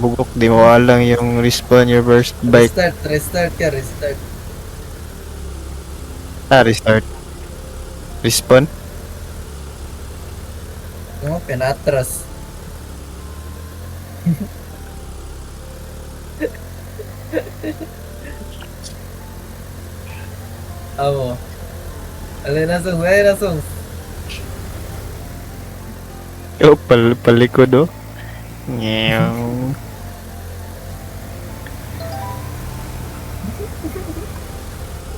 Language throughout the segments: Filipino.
bugok, di mo alang yung respawn your first bike. Restart ka, restart. Restart. Respawn? No, pinatras. Amo. Alin na songs, alin na songs. Oh, palikod oh. Nyew.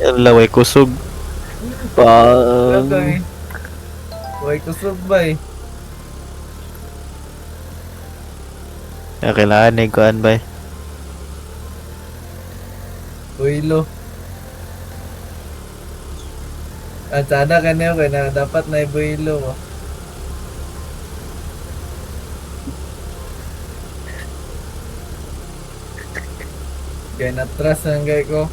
Laway kusog. Pang. Okay. Huwag kusog ba eh. Kailangan na ikuan ba? Uilo. At sana kanyo kaya na dapat na ibuilo mo. Kaya natras ang gay ko.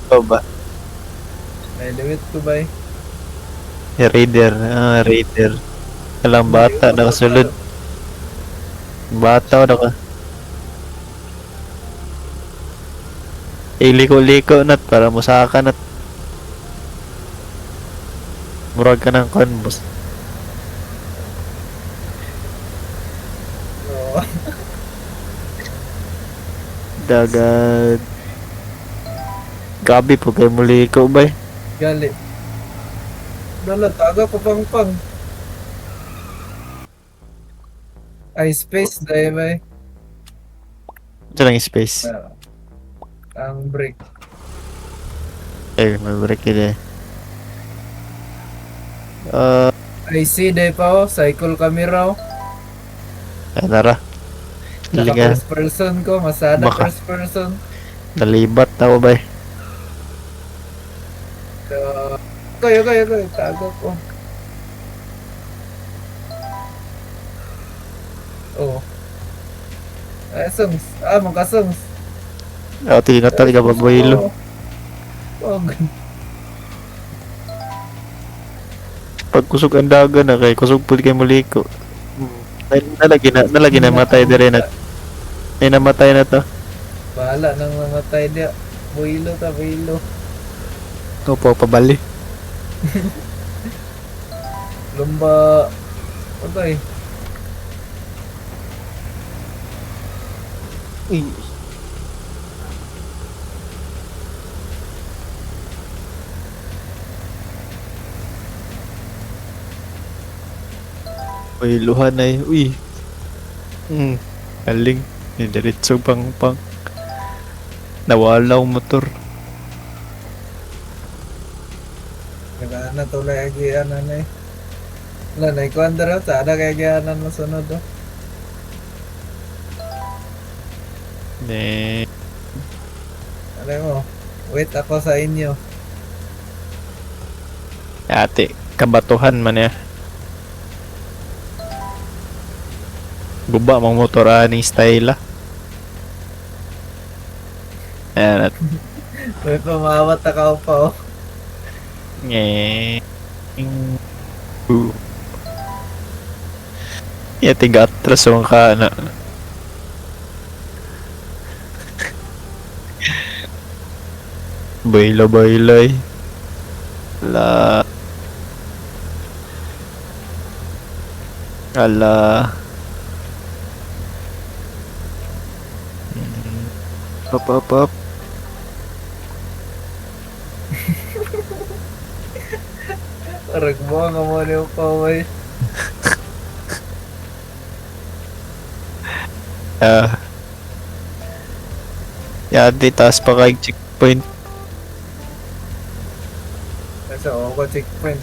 Ito ba? May limit ko ba eh. Raider. Raider. Alang bata nakasulod. Bata o naka. Iliko-liko nat para musaka nat. Murag ka ng conbos. Oo. Dagat. Gabi po kayo muli ko ba? Gali. Dala, taga ko pang. Ay, space dahil ba eh. Ito lang yung space. Ang break. May break yun eh. I see dahil pa oh. Cycle kami raw. Tara. Naka Liga. first person ko. Masada Baka. first person. Nalibat ako ba? So, kayo. Tago ko. Oh. Ay, songs. Mga songs. Tinatal ka ba boylo? Wag. Pag kusog ang dagan na kay kusog pud kay muli ko. Nalagi na matay dire na. Ay namatay na to. Bahala nang mamatay dia. Builo. Opo, pabali. Lumba. Okay. Uy, luhan ay. Uy. Aling. Diretso pang. Nawala ang motor. Kailangan na tulay agianan eh. Wala na ikuan dara. Sada kay agianan masunod oh. Ne. Alam mo. Wait ako sa inyo. Ate, kabatuhan man ya. Guba mang motor ani style ah. Ayan at May pamawat ako pa oh. Ngeng. Ya tiga atras ang kana. Baila. La. Ala. Up. Ragbo nga mo niyo pa way. Di taas pa kay checkpoint. Kasi ako checkpoint.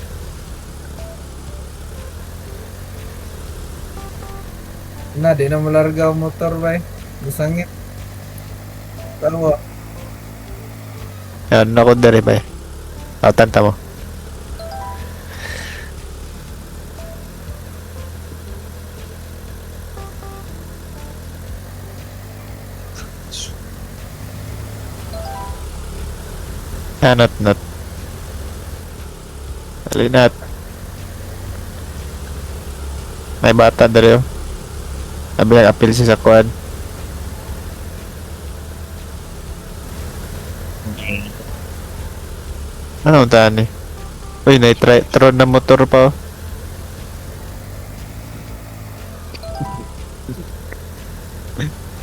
Na, di na malarga ang motor ba eh. Busangit. Talo Yan ako dari ba? Tanta mo. Not. Alinat. May bata dali oh. Sabi nag-appeal siya sa kuan. Ano tani? Uy, na-try tron na motor pa oh.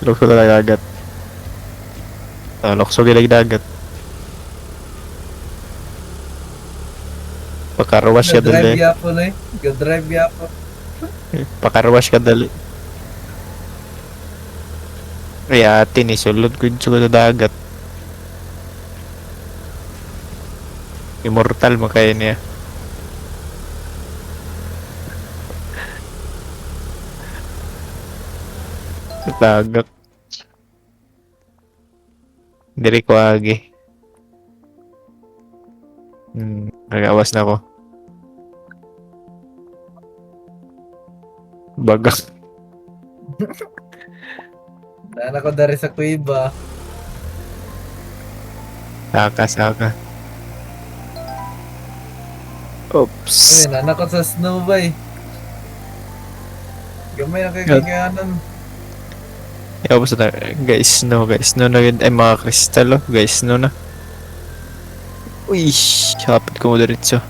Lukso na dagat. Lukso gilag dagat. Pagkaruwas ka Ga-drive dali. yapon eh. Ga-drive yapon. Pagkaruwas ka dali. Ay ate ni sulod ko sa dagat. Immortal mo kayo niya. Dagat. Diri ko agi. Nagawas na ako. Bagas. Nana ko dari sa kuiba. Saka. Oops. Uy, nana ko sa snow bay. Gamay na kay kakayanan. Tapos na, guys, no na yun. Ay, mga kristal, oh. Guys, no na. Uy, hapit ko mo diretso.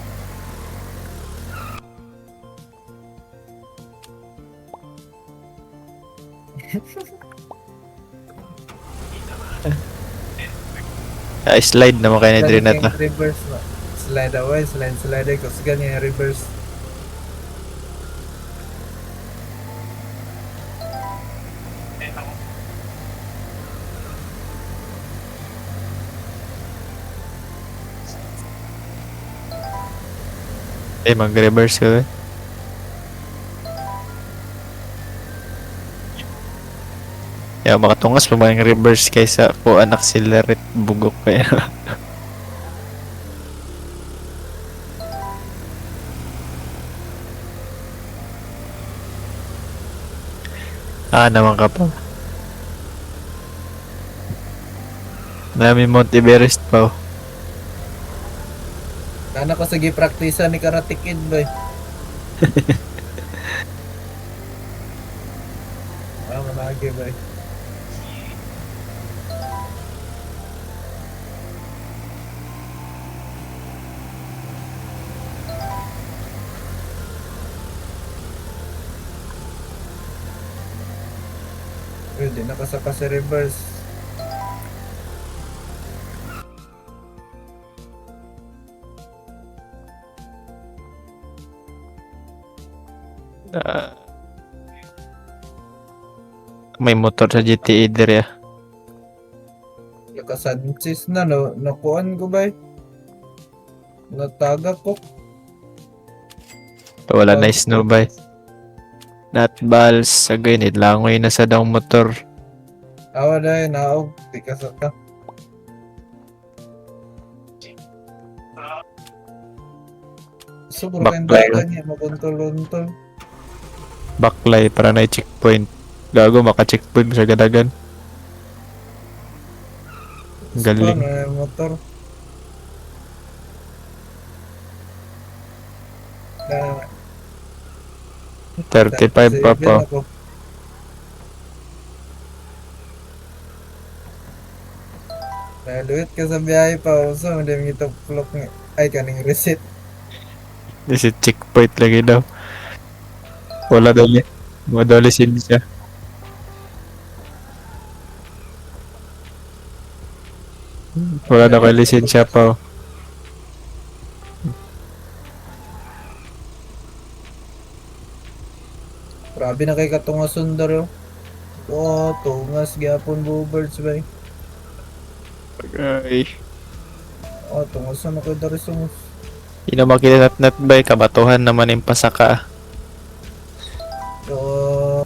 Slide naman kayo ni Drinat na. Reverse na. Slide away, slide kasi ganyan reverse. Eh, mag-reverse ka, eh. Makatungas pa ba yung reverse kaysa po an accelerate bugok kaya. Naman ka pa. Namin Mount Everest pa, oh. Nana ko sige praktisa ni Karate Kid bay. Managi bay. Pwede nakasaka sa reverse. May motor sa GTA dire, ah. Nakasansis na no, nakuan ko bay. Nataga ko. Wala na snow bay. Not balls sa ganit langoy na sa daw motor. Awa dahil naog. Di ka saka. Siguro kayong Backfire. dagan niya mabuntol-untol. Backlight para na checkpoint. Gago maka-checkpoint sa gadagan. Galing. Ano motor? Na 35 pa pa. ako. Naluit ka sa biyahe pa. So, hindi mo ito clock nga. Ay, kaning reset. Kasi checkpoint lagi daw. Wala dali. Wala lisensya. Wala na kayo lisensya pa, oh. Grabe na kay katunga sundar oh. Oh, tungas gyapon bluebirds bay. Ay. Oh, tungas na kay dari sungus. Ina makita nat ba kabatuhan naman yung pasaka. So,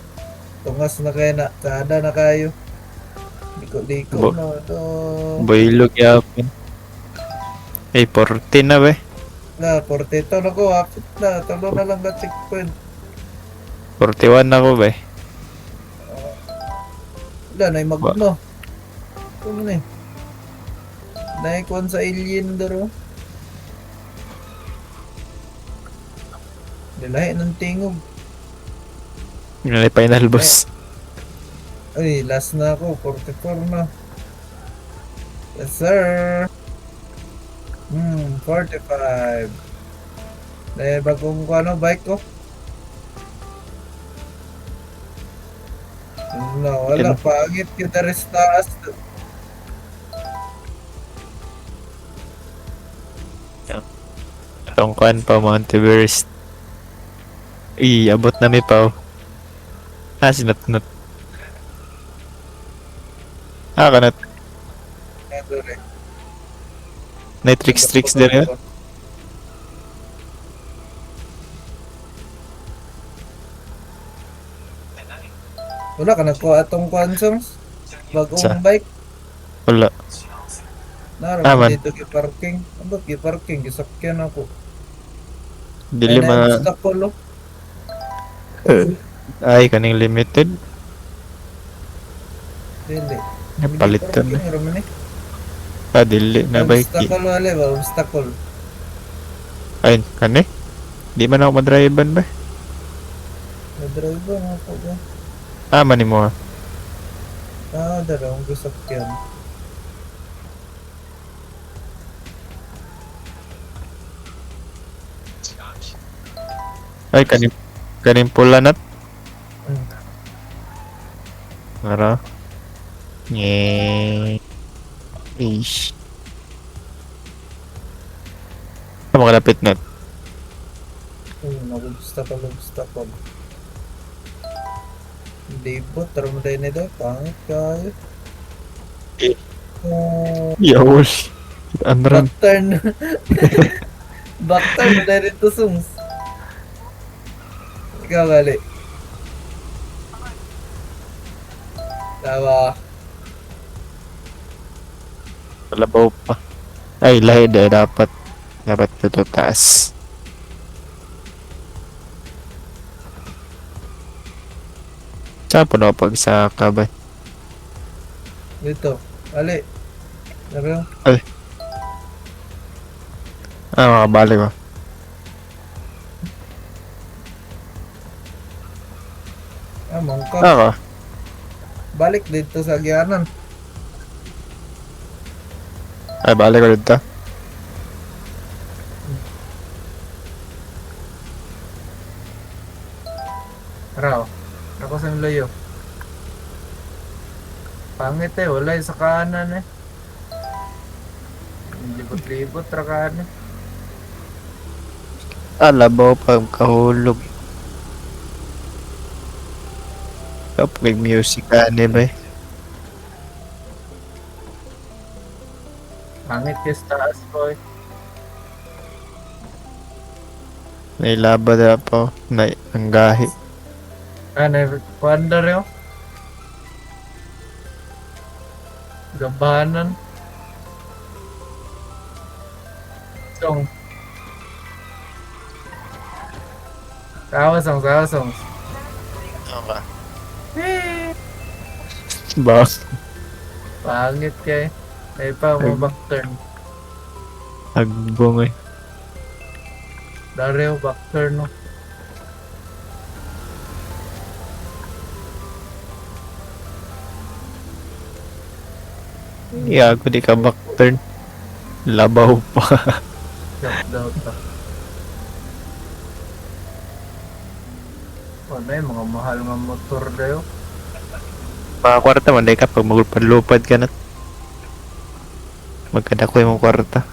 tungas na kay na, kada na kayo. Liko na to. Boilog yapon. Ay 14 na ba? Na, 42 na ko, hapit na. Talo na lang na checkpoint. 41 na ko ba? Wala, na magno. Ano na eh. Naikuan sa alien daro. Nilahi ng tingog. Yun na yung final boss. Ay, last na ako. 44 na. Yes, sir. 45. Bagong ko ano, bike ko. No, wala. Yan. Pangit kita rin taas. Itong kuan pa, Mount Everest. Abot na may pao. Sinat-nat. Kanat. Ito rin. Tricks din yun. Wala ka nagkuha atong consoms. Bagong Sa? bike. Wala. Naraman Man. dito ki-parking. Ambot ki-parking. Gisakyan ako. Dili Ay, ma... na-obstacle, oh. Ay, kaning limited. Dili. Napalitan na. Parking, raman Dili na bike. Obstacle wala ba? Obstacle. Ayun, kani? Di man ako madrivean ba? Na-drive ba nga po ba? Mani mo ha. Darang gisakyan. Ay, kaning pula nat. Hmm. Ara. Ish. Ano makalapit nat? Obstacle. Libot, tara mo tayo nito. Pangit kayo. Oh, Yawol. Andran. backturn. Backturn mo tayo rito, Sungs. Ikaw gali. Tawa. Palabaw pa. Ay, lahi dapat. Dapat ito taas. Saan po na pagsaka ba? Dito. Ali. Tara. Makabalik ko. Mangka. Ako. Balik dito sa agyanan. Ay, balik ko dito. Tara. Ako sa layo. Pangit wala yung sa kanan Libot-libot, kanan. Labaw pag kahulog. Kapag music ba? Pangit yung sa taas, boy. May laba na po. Ang gahi. Wonder yun. Gabanan. Song. Song. Okay. Ba? Pangit kay. Ay pa mo backturn. Agbong eh. Dario backturn no. Ako di ka backturn. Labaw pa. Shut down ta. Ano mga mahal nga motor dayo. Mga kwarta man ka pag magulpad-lupad ka na. Magkadako yung mga kwarta.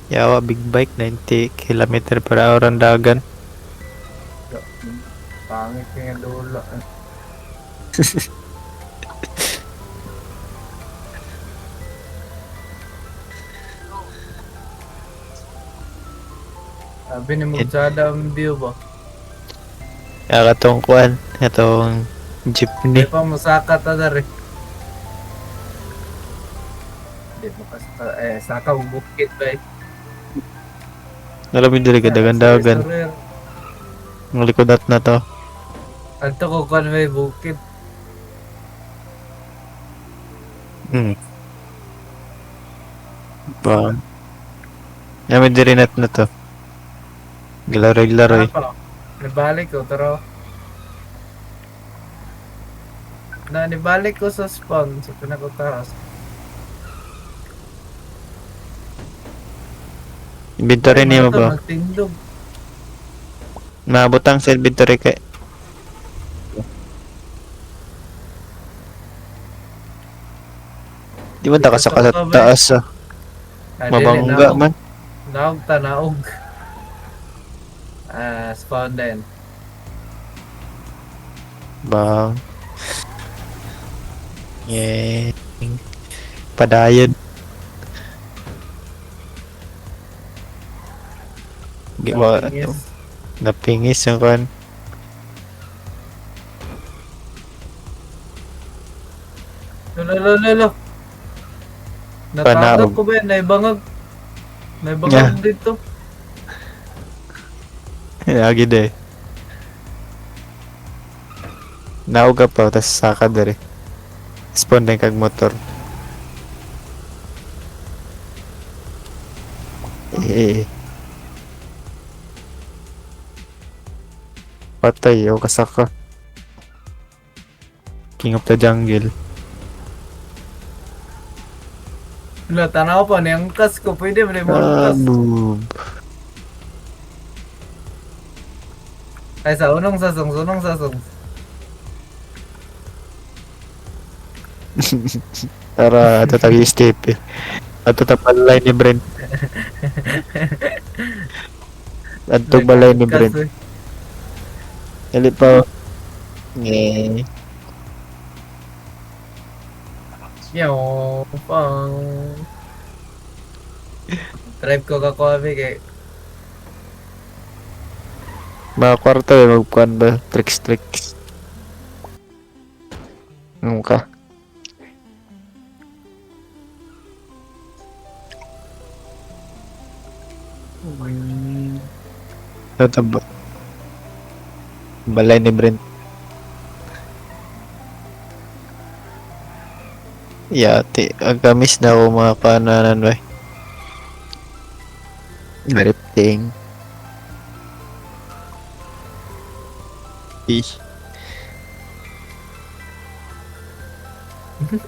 Yawa big bike 90 km/h ang dagan. Pangit nga dula. Sabi ni Mutsada ang view ba? Kaya katong kuan, katong jeepney. Hindi pa masaka ta dari. Hindi mo kasi saka bukit ba eh. Nalamin dili ka dagan-dagan. Ang likodat na to. Anto ko kan may bukit. Ba? Yaman di rin na to. Gilaroy-laroy. Apa? Nibalik ko, pero nibalik ko sa spawn sa pinakataas. Inventory Ay, niyo mga to, ba? nagtindog. Nabutang sa inventory kay. Di man taka sa Ikaw ka ba? taas ah. Dili, Mabangga man. naog ta, naog. Spawn din. Bang. Yeah. Padayon. Giwa Yes. napingis yung kan. Lolo. Natagap ko ba yan? Naibangag. Naibangag dito. Lagi de. Nauga pa tas saka dere. Spawn din kag motor. Eh. Patay o kasaka. King of the jungle. Wala, tanaw pa. Niyangkas ko. Pwede mo rin Ah, mangkas. boob. Ay, sa unong sasong. Tara, ato tagi escape eh. Ato tapalay ni Brent. Ato balay ni Brent. Nagkas, eh. Dali pa. Eh. Yaw, pang. Drive ko kakuha kay Mga kwarto eh, magkuhan ba? Tricks. Ano ka? Ito ba? Balay ni Brent. Yati, agamis na ako mga pananan ba? Drifting.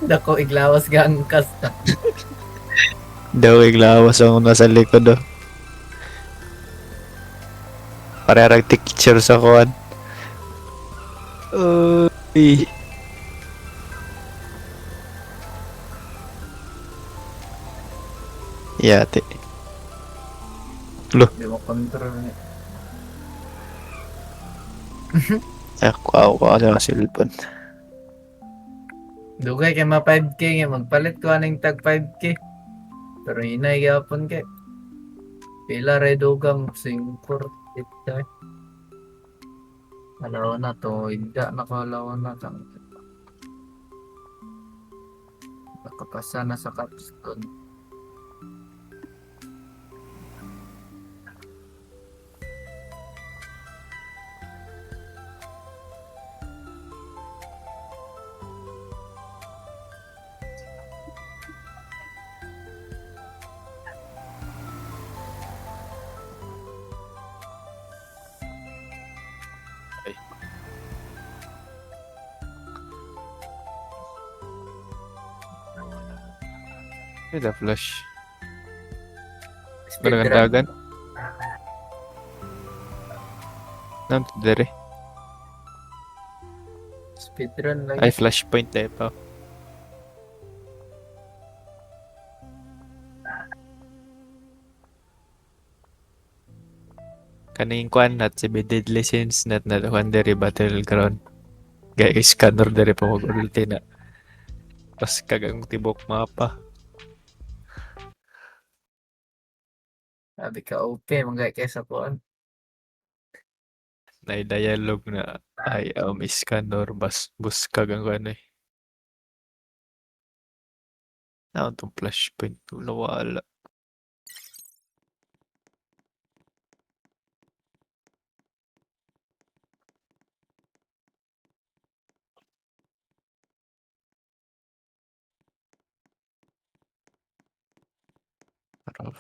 dako iglawas gang kasta. Daw iglawas ang nasa likod do. Parerag picture sa kuwan. Uy. Yati. Di mo control niya. Ako sa cellphone. Dugay kay ma 5k nga magpalit ko aning tag 5k. Pero hinay gyapon kay. Pila ray dugang singkor ita. Alaw na to, igda nakalaw na kang. Nakapasa na sa capstone. The flash. Speedrun. Dagan. Nanto dere. Speedrun lagi. Ay, flashpoint tayo pa. Kaning kwan nat si Deadly Sins nat na kwan dere battleground. Gaya scanner dere pa mag-ulti na. Pas kagang tibok mapa. Sabi ka OP, mga kaysa kuan. Na dialogue na ay scanner bus kagang kwan eh. Naon tong flashpoint wala.